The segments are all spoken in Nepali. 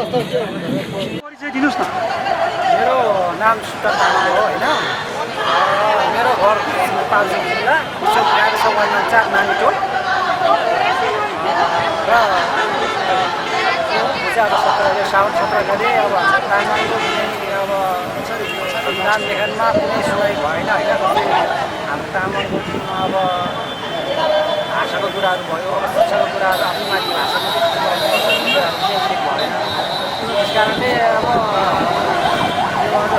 परिचय दिनुहोस् न। मेरो नाम सुता तामाङ हो होइन। मेरो घर पाल्जोङ जिल्ला गाडी सवालमा 4 मानिटोल र साउन 17 गते अब तामाङको अब संविधान लेखनमा कुनै सुनाइ भएन होइन। हाम्रो तामाङको अब भाषाको कुराहरू भयो, शिक्षाको कुराहरू आफ्नो माथि भाषाको भएन। त्यस कारणले अब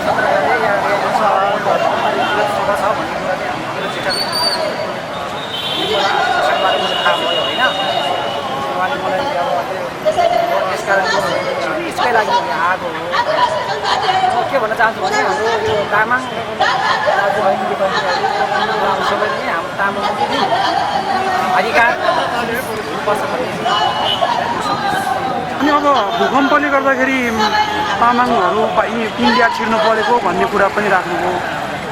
17 गते यहाँ छ भन्ने कुरा चाहिँ हाम्रो चिठाबारे थाहा भयो होइन। उहाँले मलाई अब त्यस कारण यसकै लागि आएको हो। के भन्न चाहन्छु भने हाम्रो यो तामाङ सबैले नै हाम्रो तामाङको अधिकार हुनुपर्छ भन्ने। अनि अब भूकम्पले गर्दाखेरि तामाङहरू इन्डिया छिर्नु परेको भन्ने कुरा पनि राख्नुभयो।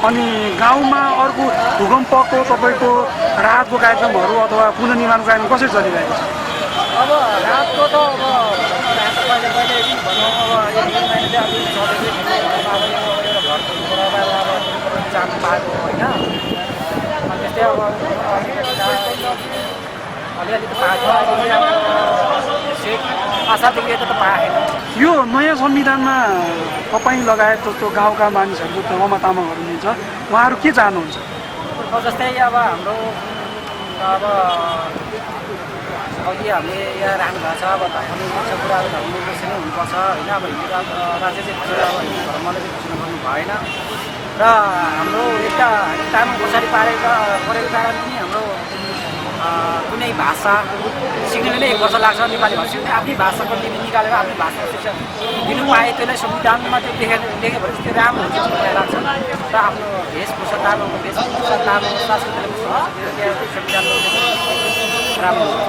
अनि गाउँमा अर्को भूकम्पको तपाईँको राहतको कार्यक्रमहरू अथवा पुनर्निर्माणको कार्यक्रम कसरी चलिरहेको छ? अब रातको त अब पहिले भनौँ अब 1 महिना चाहिँ अलिक चलेको अब एउटा घरको बुढाबाबा अब जानु पाएको होइन। अनि त्यस्तै अब अलिअलि त पाएको आशादेखि त पाएन। यो नयाँ संविधानमा तपाईँ लगायत जस्तो गाउँका मानिसहरू जस्तो रमा तामाङहरू हुनुहुन्छ, उहाँहरू के चाहनुहुन्छ? जस्तै अब हाम्रो अब अघि हामीले यहाँ राख्नुभएको छ अब धर्मनिरपेक्ष कुराहरू धर्मनिरपेक्ष नै हुनुपर्छ होइन। अब हिन्दू राज्य चाहिँ अब हिन्दू धर्मले चाहिँ घोषणा गर्नु भएन र हाम्रो एउटा तामाङ पछाडि परेको कारण पनि हाम्रो कुनै भाषा सिक्नले नै 1 वर्ष लाग्छ। नेपाली भाषा सिक्ने आफ्नै भाषाको लिपि निकालेर आफ्नै भाषा शिक्षा दिनु पाए त्यसलाई संविधानमा त्यो लेख्यो भने त्यो राम्रो हुन्छ जस्तो मलाई लाग्छ। र आफ्नो भेषभूषा तामाङको भेषभूषा तामाङ सांस्कृतिक संविधानमा राम्रो हुन्छ।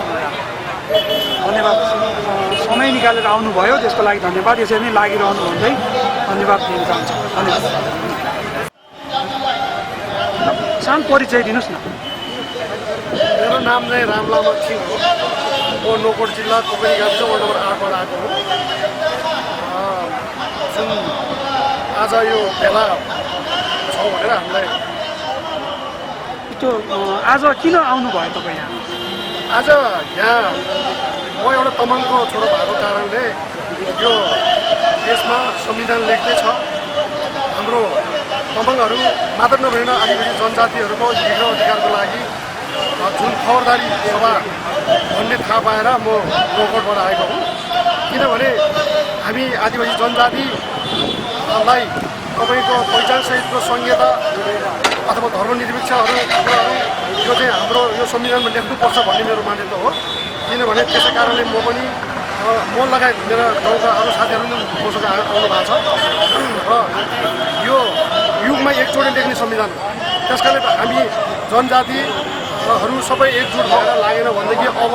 धन्यवाद। समय निकालेर आउनुभयो त्यसको लागि धन्यवाद। यसरी नै लागिरहनु भन्दै धन्यवाद दिन चाहन्छु। धन्यवाद। सानो परिचय दिनुहोस् न। मेरो नाम चाहिँ रामलामा सिंह हो। म नोकोट जिल्ला कोपरी गाविस वार्ड नम्बर 8 बाट आएको हो। जुन आज यो भेला छ भनेर हामीलाई त्यो आज किन आउनुभयो तपाईँ यहाँ? आज यहाँ म एउटा तामाङको छोरो भएको कारणले यो देशमा संविधान लेख्दैछ। हाम्रो तामाङहरू मात्र नभएर आदिवासी जनजातिहरूको लिग अधिकारको लागि जुन खबरदारी सभा भन्ने थाहा पाएर म नोकोटबाट आएको हुँ। किनभने हामी आदिवासी जनजातिलाई तपाईँको पहिचानसहितको संहिता अथवा धर्मनिरपेक्षहरू कुराहरू यो चाहिँ हाम्रो यो संविधानमा लेख्नुपर्छ भन्ने मेरो मान्यता हो। किनभने त्यसै कारणले म पनि म लगायत मेरा गाउँका अरू साथीहरू पनि मसँग आउनु भएको छ र यो युगमा एकचोटि लेख्ने संविधान हो। त्यस कारणले हामी जनजातिहरू सबै एकजुट भएर लागेन भनेदेखि अब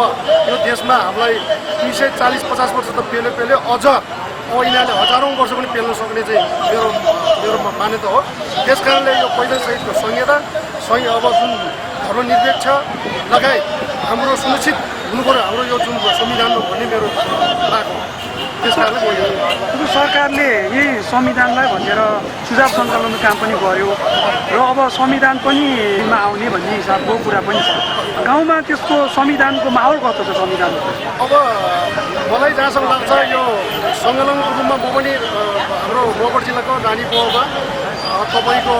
यो देशमा हामीलाई 240-50 वर्ष त पेल्यो अझ अब यिनीहरूले हजारौँ वर्ष पनि पेल्न सक्ने चाहिँ मेरो मान्यता हो। त्यस कारणले यो पहिचानसहितको संहिता अब जुन धर्मनिरपेक्ष लगायत हाम्रो सुनिश्चित हुनुपर्यो हाम्रो यो जुन संविधानमा भन्ने मेरो लाग्यो। त्यस कारणले म सरकारले यही संविधानलाई भनेर सुझाव सङ्कलनको काम पनि गर्यो र अब संविधान पनि आउने भन्ने हिसाबको कुरा पनि छ। गाउँमा त्यसको संविधानको माहौल कस्तो छ? संविधान अब मलाई जहाँसम्म लाग्छ यो सङ्कलनको रूपमा म पनि हाम्रो नोकोट जिल्लाको रानी पोमा तपाईँको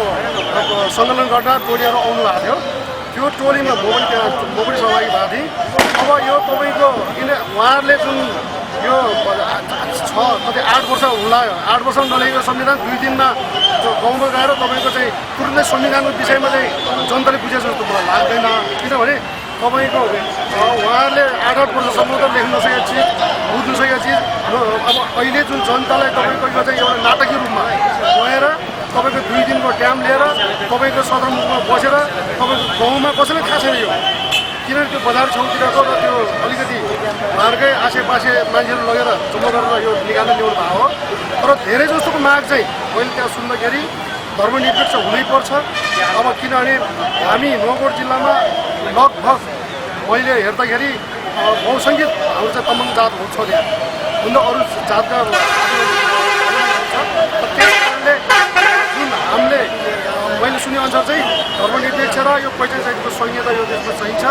सङ्कलन गर्न टोलीहरू आउनु भएको थियो। त्यो टोलीमा म पनि सहभागी भएको थिएँ। अब यो तपाईँको किन उहाँहरूले जुन यो 8 वर्ष होला 8 वर्ष नलेखेको संविधान 2 दिनमा गाउँमा गएर तपाईँको चाहिँ तुरुन्तै संविधानको विषयमा चाहिँ जनताले बुझे जस्तो मलाई लाग्दैन। किनभने तपाईँको उहाँहरूले 8 वर्षसम्म त लेख्न सकेको चिज बुझ्नु सकेको चिज अब अहिले जुन जनतालाई तपाईँको यो चाहिँ एउटा नाटकीय रूपमा गएर तपाईँको 2 दिनको टाइम लिएर तपाईँको सदरमुखमा बसेर तपाईँको गाउँमा कसैलाई थाहा छैन यो। किनभने त्यो बजार छेउतिरको र त्यो अलिकति घरकै आसेपासे मान्छेहरू लगेर जम्मा गरेर यो निकाल्न ल्याउनु भएको हो। तर धेरै जस्तोको माग चाहिँ मैले त्यहाँ सुन्दाखेरि धर्मनिरपेक्ष हुनैपर्छ। अब किनभने हामी नोकोट जिल्लामा लगभग मैले हेर्दाखेरि बहुसङ्ख्यक हाम्रो चाहिँ तामाङ जात छ त्यहाँ भन्दा अरू जातका त्यस कारणले जुन हामीले मैले सुनेअनुसार चाहिँ धर्मनिरपेक्ष र यो पहिचान सहितको संहिता यो देशमा चाहिन्छ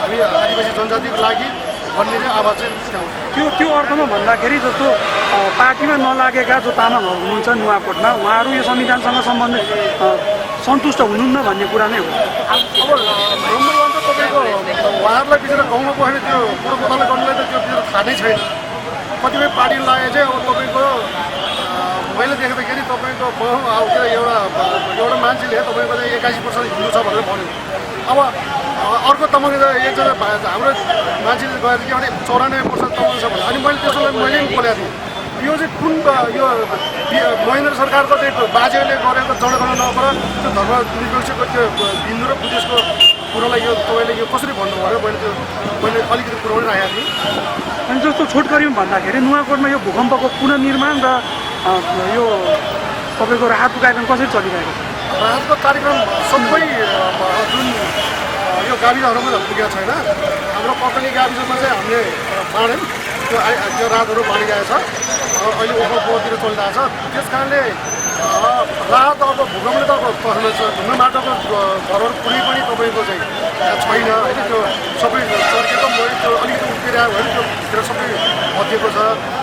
हामी आदिवासी जनजातिको लागि भन्ने चाहिँ आवाज चाहिँ उठाउँछ। त्यो अर्थमा भन्दाखेरि जस्तो पार्टीमा नलागेका जो तामाङहरू हुनुहुन्छ नुवाकोटमा उहाँहरू यो संविधानसँग सम्बन्धित सन्तुष्ट हुनुहुन्न भन्ने कुरा नै हो। अब नम्बर वान त तपाईँको उहाँहरूलाई बिचरा गाउँमा बसेर त्यो कुरोकोताला गर्नुलाई त त्यो बिचरा थाहा नै छैन। कतिपय पार्टी लागे चाहिँ अब तपाईँको मैले देख्दाखेरि तपाईँको अब त्यो एउटा मान्छेले तपाईँको चाहिँ 81% हिन्दू छ भनेर भन्यो। अब अर्को तामाङ एकजना हाम्रो मान्छेले गएर के भने 94% तामाङ छ भने अनि मैले त्यसलाई मैले पनि बोलेको थिएँ यो चाहिँ कुन यो महेन्द्र सरकारको चाहिँ बाजेले गरेको जनगणना नगर त्यो धर्मनिरपेक्षको त्यो बिन्दु र बुद्धिस्टको कुरोलाई यो तपाईँले यो कसरी भन्नुभयो मैले अलिकति कुरो पनि राखेको थिएँ। अनि जस्तो छोटकरीमा भन्दाखेरि नुवाकोटमा यो भूकम्पको पुनर्निर्माण र यो तपाईँको राहतको कार्यक्रम कसरी चलिरहेको छ? राहतको कार्यक्रम सबै जुन यो गाविसहरूमा त पुगेको छैन। हाम्रो पकनी गाविसमा चाहिँ हामीले बाँड्यौँ त्यो राहतहरू बाँडिरहेको छ। अहिले ओखलतिर चलिरहेको छ। त्यस कारणले राहत अब भूकम्पले त अब ढुङ्गा माटोको घरहरू कुनै पनि तपाईँको चाहिँ छैन होइन। त्यो सबै चर्केको त्यो अलिकति उक्किरहेको होइन त्यो भित्र सबै भत्किएको छ।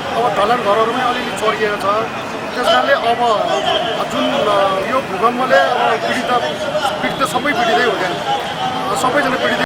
अब ढलान घरहरू पनि अलिअलि चर्किएको छ। त्यस कारणले अब जुन यो भूकम्पले अब पीडित सबै पीडितै हो त्यहाँ सबैजना पीडित